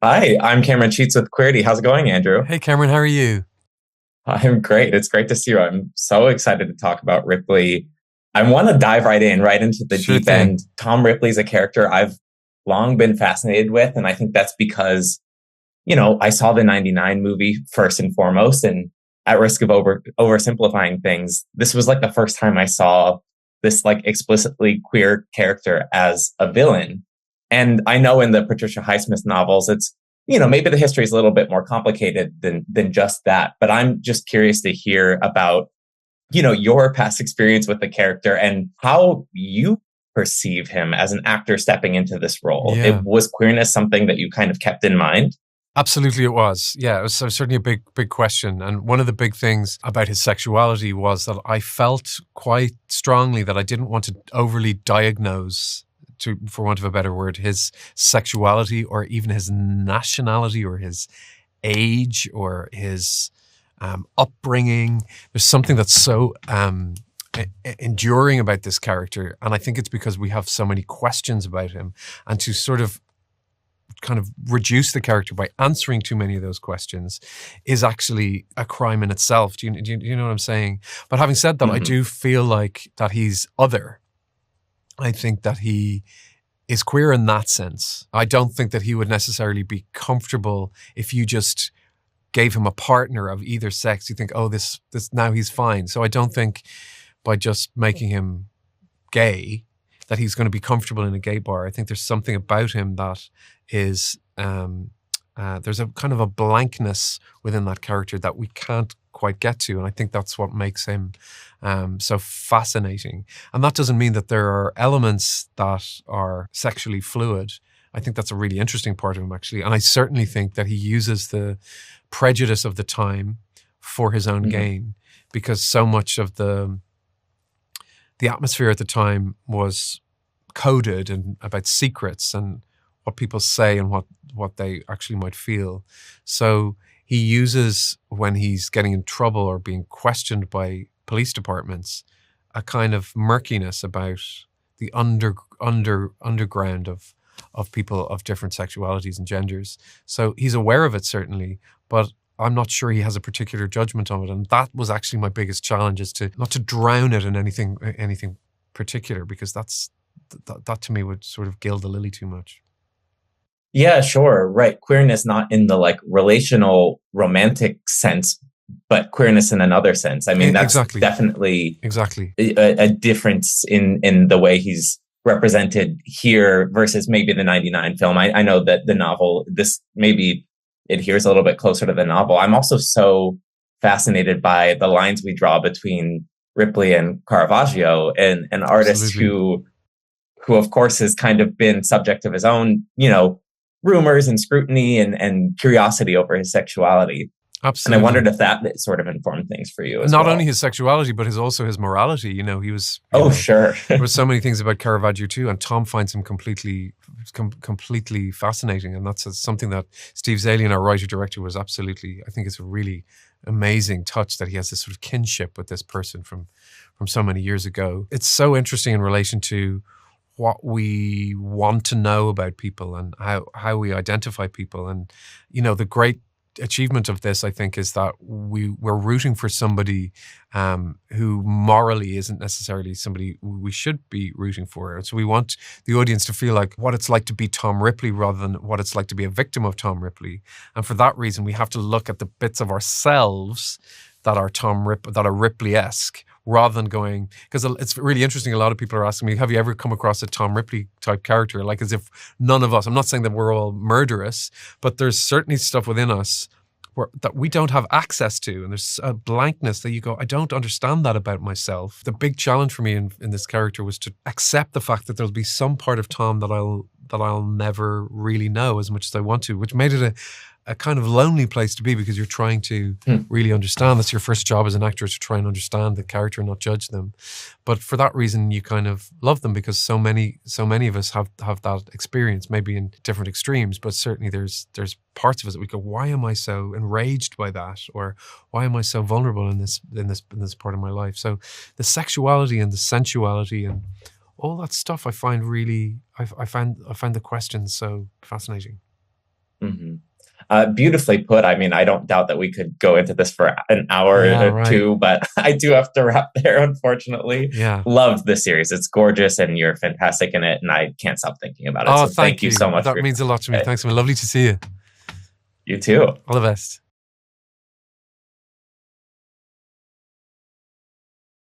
Hi, I'm Cameron Sheets with Queerty. How's it going, Andrew? Hey Cameron, how are you? I'm great. It's great to see you. I'm so excited to talk about Ripley. I want to dive right into the Sure deep thing. end. Tom Ripley's a character I've long been fascinated with, and I think that's because, I saw the 99 movie first and foremost, and at risk of oversimplifying things, this was like the first time I saw this like explicitly queer character as a villain. And I know in the Patricia Highsmith novels, it's maybe the history is a little bit more complicated than just that. But I'm just curious to hear about your past experience with the character and how you perceive him as an actor stepping into this role. It Yeah, was queerness something that you kind of kept in mind? absolutely it was. Yeah, it was certainly a big question. And one of the big things about his sexuality was that I felt quite strongly that I didn't want to overly diagnose, for want of a better word, his sexuality or even his nationality or his age or his upbringing. There's something that's so enduring about this character. And I think it's because we have so many questions about him. And to sort of kind of reduce the character by answering too many of those questions is actually a crime in itself. Do you know what I'm saying? But having said that, I Hmm. do feel like that he's other. I think that he is queer in that sense. I don't think that he would necessarily be comfortable if you just gave him a partner of either sex. You think, oh, this now he's fine. So I don't think by just making him gay that he's going to be comfortable in a gay bar. I think there's something about him that is there's a kind of a blankness within that character that we can't quite get to, and I think that's what makes him so fascinating. And that doesn't mean that there are elements that are sexually fluid. I think that's a really interesting part of him, actually, and I certainly think that he uses the prejudice of the time for his own Hmm. gain, because so much of the atmosphere at the time was coded and about secrets and what people say and what they actually might feel. So he uses, when he's getting in trouble or being questioned by police departments, a kind of murkiness about the underground of people of different sexualities and genders. So he's aware of it, certainly, but I'm not sure he has a particular judgment on it. And that was actually my biggest challenge, is to not to drown it in anything particular, because that to me would sort of gild the lily too much. Yeah, sure. Right. Queerness, not in the like relational romantic sense, but queerness in another sense. I mean, that's Exactly. definitely Exactly. a difference in the way he's represented here versus maybe the 99 film. I know that the novel, this maybe adheres a little bit closer to the novel. I'm also so fascinated by the lines we draw between Ripley and Caravaggio, and an artist Absolutely. who of course has kind of been subject of his own, rumors and scrutiny and curiosity over his sexuality. And I Absolutely. wondered if that sort of informed things for you as Not only well. his sexuality, but also his morality. He was, Oh, sure. there were so many things about Caravaggio too, and Tom finds him completely fascinating. And that's something that Steve Zalian, our writer director, was absolutely, I think it's a really amazing touch that he has this sort of kinship with this person from so many years ago. It's so interesting in relation to what we want to know about people and how we identify people. And, the great achievement of this, I think, is that we're rooting for somebody who morally isn't necessarily somebody we should be rooting for. And so we want the audience to feel like what it's like to be Tom Ripley rather than what it's like to be a victim of Tom Ripley. And for that reason, we have to look at the bits of ourselves that are that are Ripley-esque, rather than going, because it's really interesting. A lot of people are asking me, have you ever come across a Tom Ripley type character? Like, as if none of us, I'm not saying that we're all murderous, but there's certainly stuff within us that we don't have access to. And there's a blankness that you go, I don't understand that about myself. The big challenge for me in this character was to accept the fact that there'll be some part of Tom that I'll never really know as much as I want to, which made it a kind of lonely place to be, because you're trying to really understand. That's your first job as an actor, is to try and understand the character and not judge them. But for that reason, you kind of love them, because so many of us have that experience, maybe in different extremes, but certainly there's parts of us that we go, why am I so enraged by that? Or why am I so vulnerable in this part of my life? So the sexuality and the sensuality and all that stuff, I find the questions so fascinating. Hmm. Beautifully put. I mean, I don't doubt that we could go into this for an hour or two, but I do have to wrap there, unfortunately. Yeah. Loved the series. It's gorgeous and you're fantastic in it. And I can't stop thinking about it. Oh, so thank you so much. That means a lot to me. Thanks, man. Lovely to see you. You too. All the best.